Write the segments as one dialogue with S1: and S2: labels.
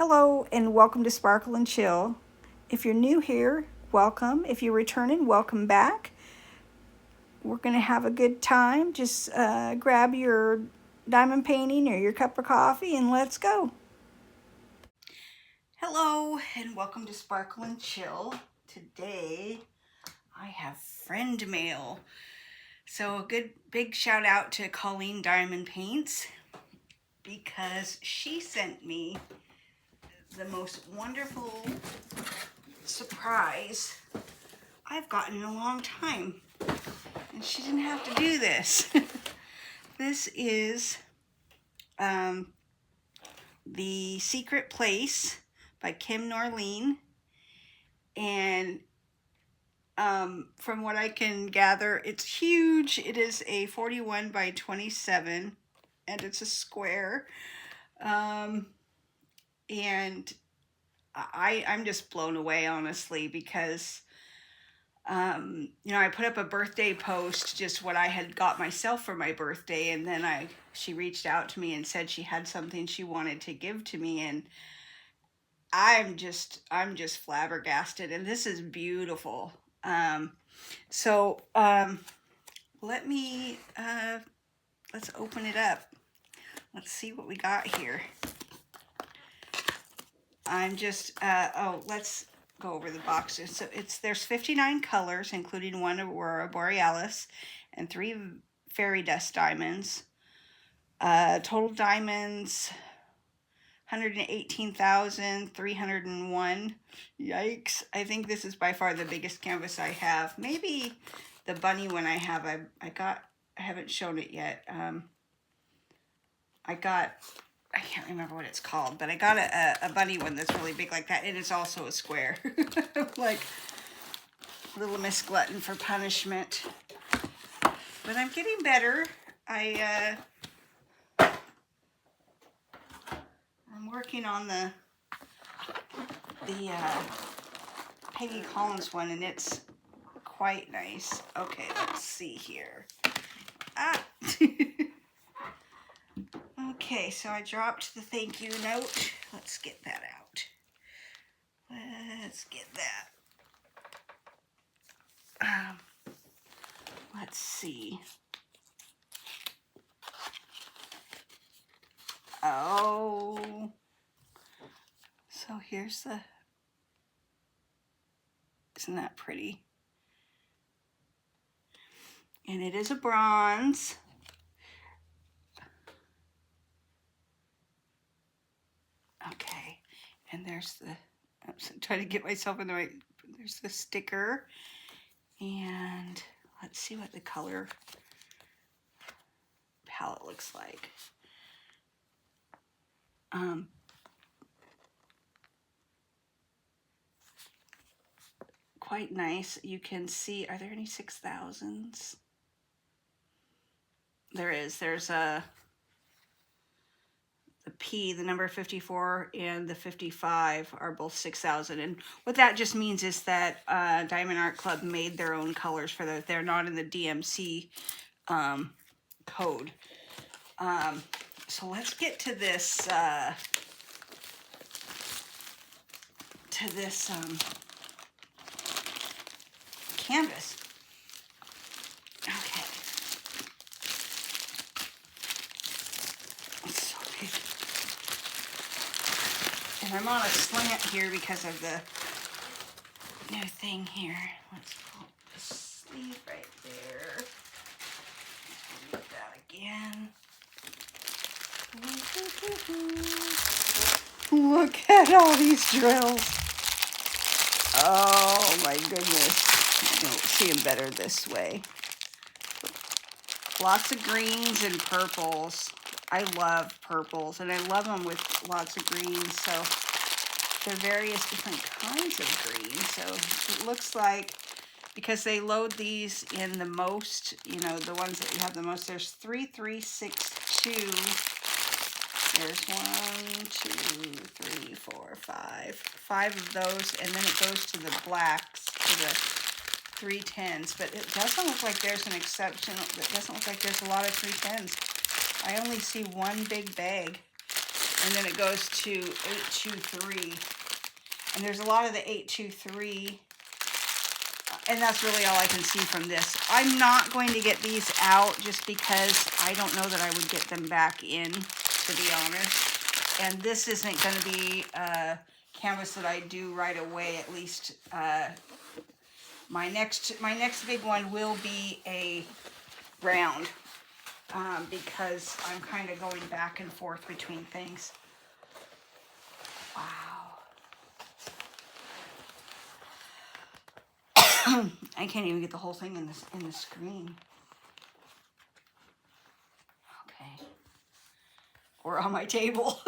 S1: Hello and welcome to Sparkle and Chill. If you're new here, welcome. If you're returning, welcome back. We're going to have a good time. Just grab your diamond painting or your cup of coffee and let's go. Hello and welcome to Sparkle and Chill. Today I have friend mail. So a good big shout out to Colleen Diamond Paints because she sent me the most wonderful surprise I've gotten in a long time. And she didn't have to do this. This is The Secret Place by Kim Norlien. And from what I can gather, it's huge. It is a 41 by 27 and it's a square. And I'm just blown away, honestly, because I put up a birthday post, just what I had got myself for my birthday, and then she reached out to me and said she had something she wanted to give to me, and I'm just flabbergasted, and this is beautiful. Let me let's open it up. Let's see what we got here. Let's go over the boxes. So there's 59 colors, including one Aurora Borealis and 3 fairy dust diamonds. Total diamonds 118,301. Yikes. I think this is by far the biggest canvas I have. Maybe the bunny one I have, I haven't shown it yet. I can't remember what it's called, but I got a bunny one that's really big like that, and it's also a square. Like Little Miss Glutton for punishment. But I'm getting better. I'm working on the Peggy Collins one, and it's quite nice. Okay, let's see here. Okay, so I dropped the thank you note. Let's get that out. Let's get that. Let's see. Oh. So here's isn't that pretty? And it is a bronze. Okay, and there's I'm trying to get myself in the right, there's the sticker, and let's see what the color palette looks like. Quite nice. You can see, are there any 6,000s? There is. There's the P, the number 54, and the 55 are both 6,000. And what that just means is that Diamond Art Club made their own colors for that. They're not in the DMC code. So let's get to this canvas. Okay. It's so big. And I'm on a slant here because of the new thing here. Let's pull the sleeve right there. Do that again. Look at all these drills. Oh my goodness. I don't see them better this way. Lots of greens and purples. I love purples, and I love them with lots of greens. So they're various different kinds of green. So it looks like, because they load these in the most, the ones that you have the most, there's 3, 3, 6, 2. There's 1, 2, 3, 4, 5. 5 of those, and then it goes to the blacks, to the 310s. But it doesn't look like there's an exception. It doesn't look like there's a lot of 310s. I only see one big bag. and then it goes to 823. And there's a lot of the 823, and that's really all I can see from this. I'm not going to get these out just because I don't know that I would get them back in, to be honest. And this isn't going to be a canvas that I do right away. At least my next big one will be a round, because I'm kind of going back and forth between things. Wow. I can't even get the whole thing in the screen. Okay. Or on my table.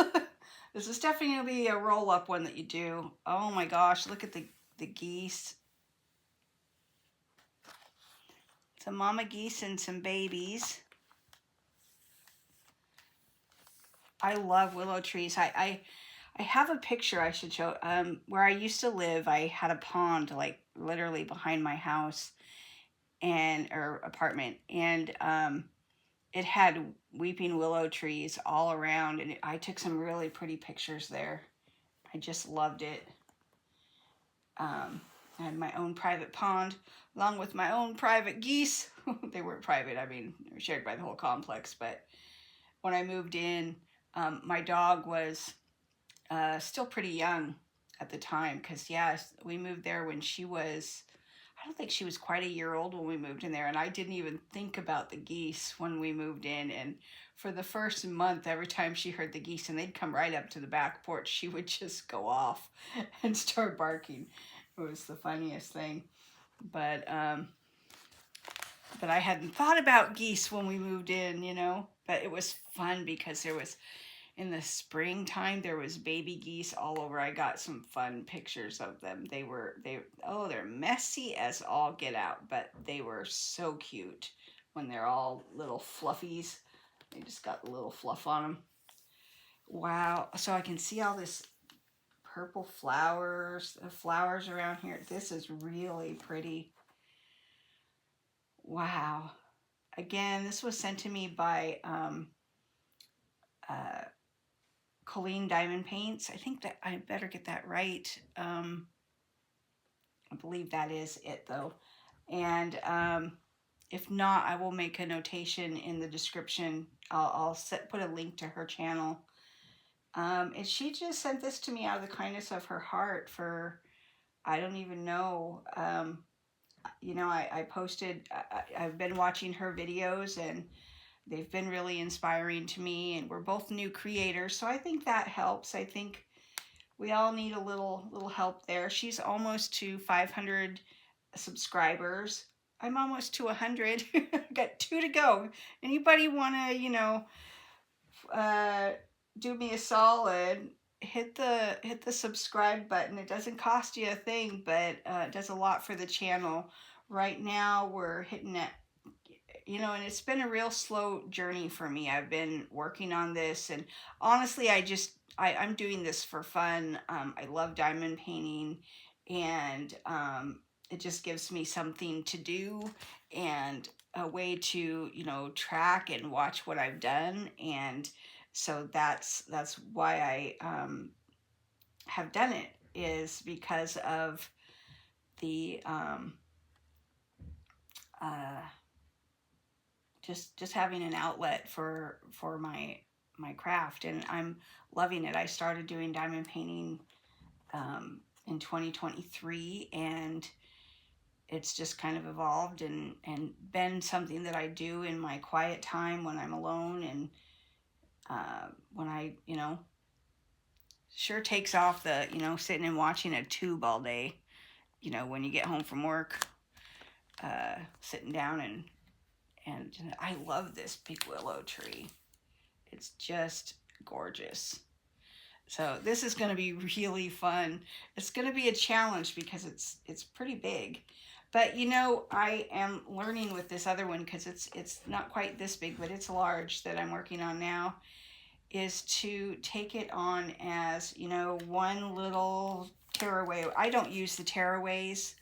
S1: This is definitely going to be a roll-up one that you do. Oh my gosh, look at the geese. Some mama geese and some babies. I love willow trees. I have a picture I should show. Where I used to live, I had a pond like literally behind my house or apartment, and it had weeping willow trees all around, and I took some really pretty pictures there. I just loved it. I had my own private pond, along with my own private geese. They weren't private, I mean, they were shared by the whole complex, but when I moved in, my dog was still pretty young at the time, because, yeah, we moved there when she was, I don't think she was quite a year old when we moved in there, and I didn't even think about the geese when we moved in. And for the first month, every time she heard the geese, and they'd come right up to the back porch, she would just go off and start barking. It was the funniest thing. But I hadn't thought about geese when we moved in, you know. But it was fun because there was, in the springtime, there was baby geese all over. I got some fun pictures of them. They're messy as all get out, but they were so cute when they're all little fluffies. They just got a little fluff on them. Wow. So I can see all this purple flowers around here. This is really pretty. Wow. Again, this was sent to me by Colleen Diamond Paints. I think that I better get that right. I believe that is it, though. And if not, I will make a notation in the description. I'll put a link to her channel. And she just sent this to me out of the kindness of her heart for, I don't even know. You know, I posted, I've been watching her videos, and they've been really inspiring to me, and we're both new creators, so I think that helps. I think we all need a little help there. She's almost to 500 subscribers. I'm almost to 100. Got 2 to go. Anybody want to, you know, do me a solid? Hit the subscribe button. It doesn't cost you a thing, but it does a lot for the channel. Right now we're hitting at, you know, and it's been a real slow journey for me. I've been working on this, and honestly, I'm doing this for fun. I love diamond painting, and it just gives me something to do and a way to, you know, track and watch what I've done. And so that's why I have done it, is because of the just having an outlet for my craft, and I'm loving it. I started doing diamond painting in 2023, and it's just kind of evolved and been something that I do in my quiet time when I'm alone, and when I, you know, sure takes off the, you know, sitting and watching a tube all day, you know, when you get home from work, sitting down, and I love this big willow tree. It's just gorgeous. So this is going to be really fun. It's going to be a challenge because it's pretty big. But, you know, I am learning with this other one, because it's not quite this big, but it's large, that I'm working on now, is to take it on as, you know, one little tearaway. I don't use the tearaways.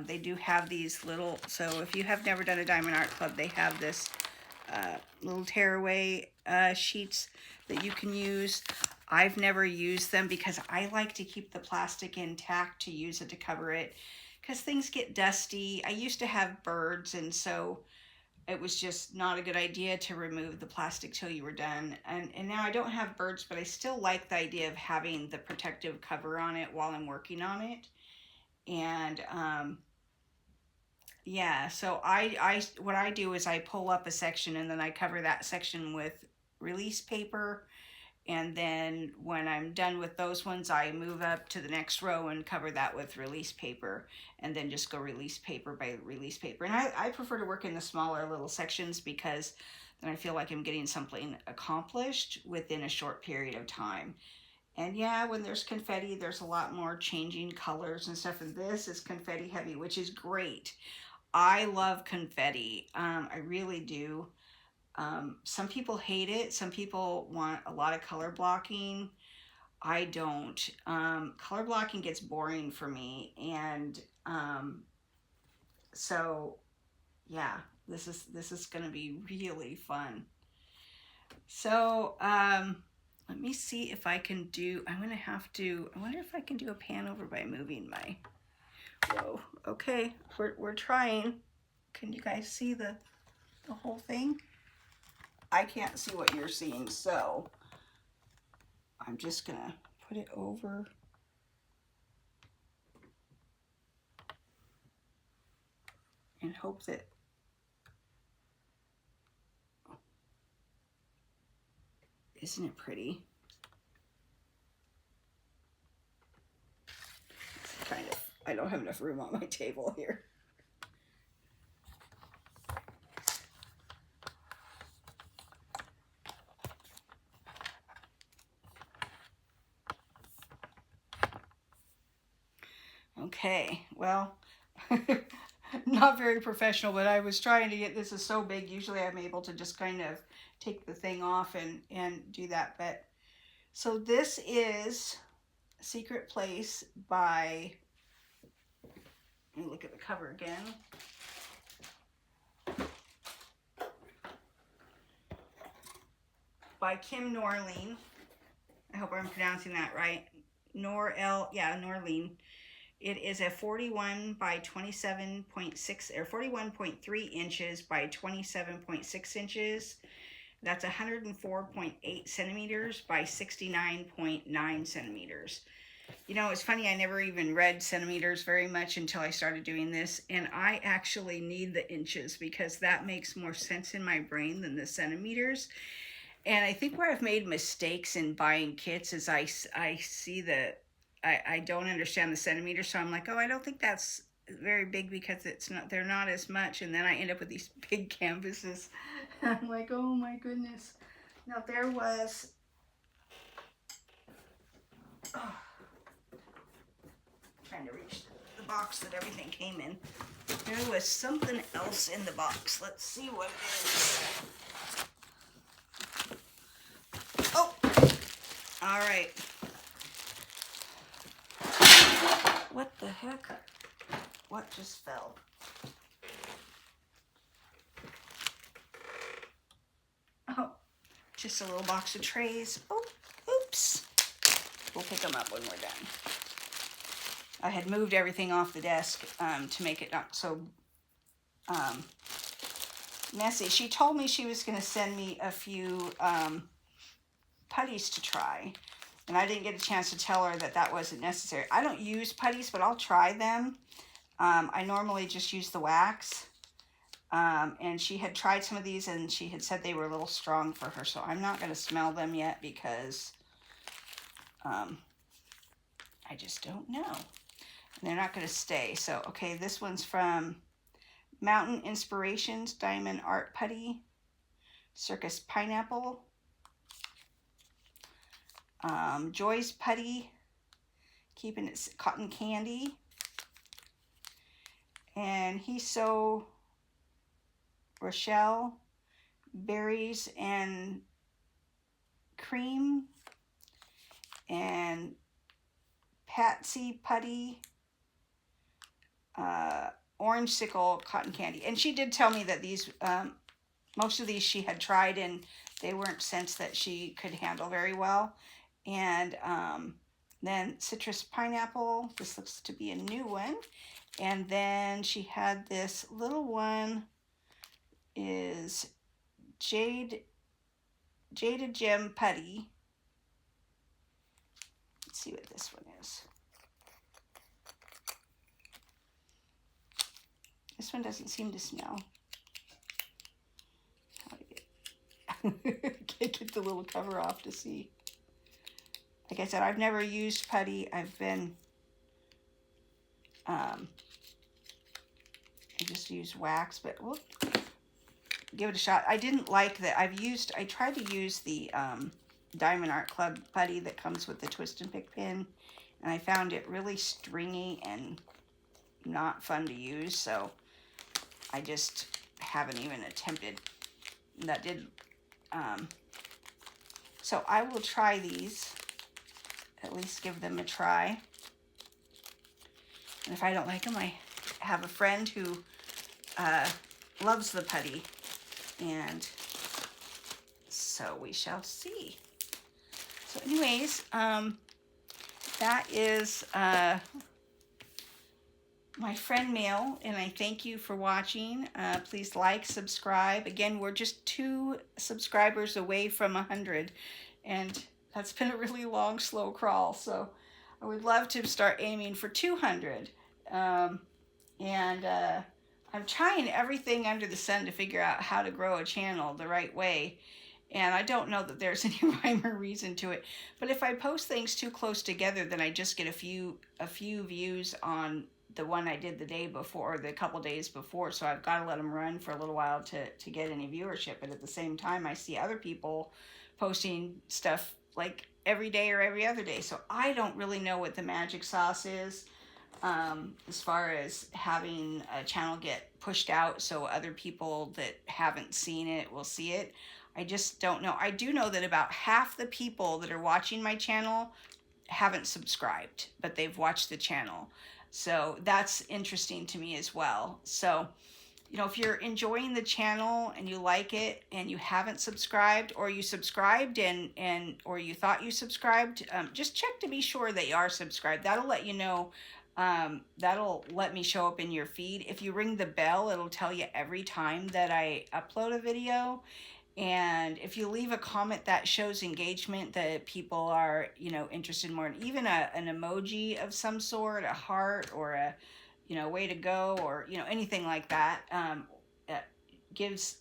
S1: They do have these little, so if you have never done a Diamond Art Club, they have this little tearaway sheets that you can use. I've never used them because I like to keep the plastic intact to use it to cover it because things get dusty. I used to have birds, and so it was just not a good idea to remove the plastic till you were done. And now I don't have birds, but I still like the idea of having the protective cover on it while I'm working on it. And yeah, so I what I do is I pull up a section and then I cover that section with release paper, and then when I'm done with those ones, I move up to the next row and cover that with release paper, and then just go release paper by release paper. And I prefer to work in the smaller little sections because then I feel like I'm getting something accomplished within a short period of time. And yeah, when there's confetti, there's a lot more changing colors and stuff. And this is confetti heavy, which is great. I love confetti. I really do. Some people hate it. Some people want a lot of color blocking. I don't. Color blocking gets boring for me. And so, yeah, this is going to be really fun. So, let me see if I can do, I'm going to have to, I wonder if I can do a pan over by moving my, whoa, okay, we're trying. Can you guys see the whole thing? I can't see what you're seeing, so I'm just gonna put it over. And hope that, isn't it pretty? Kind of, I don't have enough room on my table here. Okay, well, not very professional, but I was trying to get, this is so big, usually I'm able to just kind of take the thing off and do that. But so this is Secret Place by, let me look at the cover again. By Kim Norlien. I hope I'm pronouncing that right. Norlien. It is a 41 by 27.6 or 41.3 inches by 27.6 inches. That's 104.8 centimeters by 69.9 centimeters. You know, it's funny, I never even read centimeters very much until I started doing this, and I actually need the inches because that makes more sense in my brain than the centimeters. And I think where I've made mistakes in buying kits is I see that I don't understand the centimeters, so I'm like, oh, I don't think that's very big because it's not, they're not as much, and then I end up with these big canvases. I'm like, oh my goodness. Now there was, oh, trying to reach the box that everything came in. There was something else in the box. Let's see what it is. Oh, all right. What the heck? What just fell? Oh, just a little box of trays. Oh, oops. We'll pick them up when we're done. I had moved everything off the desk to make it not so messy. She told me she was going to send me a few putties to try, and I didn't get a chance to tell her that that wasn't necessary. I don't use putties, but I'll try them. I normally just use the wax, and she had tried some of these, and she had said they were a little strong for her, so I'm not going to smell them yet because I just don't know. And they're not going to stay. So, okay, this one's from Mountain Inspirations Diamond Art Putty, Circus Pineapple, Joy's Putty, Keeping It Cotton Candy, and He's So Rochelle, Berries and Cream, and Patsy Putty, Orange Sickle Cotton Candy. And she did tell me that these, most of these she had tried and they weren't scents that she could handle very well. And then citrus pineapple. This looks to be a new one. And then she had this little one is Jada Gem Putty. Let's see what this one is. This one doesn't seem to smell. How to get can't get the little cover off to see. Like I said, I've never used putty. I've been I just use wax, but we'll give it a shot. I didn't like that. I tried to use the Diamond Art Club putty that comes with the twist and pick pin, and I found it really stringy and not fun to use, so I just haven't even attempted. That did, so I will try these, at least give them a try. And if I don't like them, I have a friend who loves the putty, and so we shall see. So anyways, that is my friend mail, and I thank you for watching. Please like, subscribe. Again, we're just 2 subscribers away from 100, and that's been a really long, slow crawl. So I would love to start aiming for 200. I'm trying everything under the sun to figure out how to grow a channel the right way. And I don't know that there's any rhyme or reason to it. But if I post things too close together, then I just get a few views on the one I did the day before, or the couple days before. So I've got to let them run for a little while to get any viewership. But at the same time, I see other people posting stuff like every day or every other day. So I don't really know what the magic sauce is. As far as having a channel get pushed out so other people that haven't seen it will see it. I just don't know. I do know that about half the people that are watching my channel haven't subscribed, but they've watched the channel. So that's interesting to me as well. So, you know, if you're enjoying the channel and you like it and you haven't subscribed, or you subscribed or you thought you subscribed, just check to be sure that you are subscribed. That'll let you know. That'll let me show up in your feed. If you ring the bell, it'll tell you every time that I upload a video. And if you leave a comment, that shows engagement, that people are, you know, interested more in even an emoji of some sort, a heart, or a, you know, way to go, or, you know, anything like that. Gives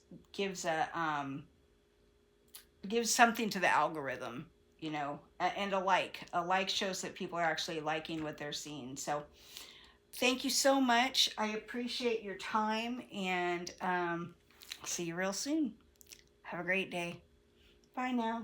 S1: something to the algorithm, you know. And a like shows that people are actually liking what they're seeing. So thank you so much. I appreciate your time, and see you real soon. Have a great day. Bye now.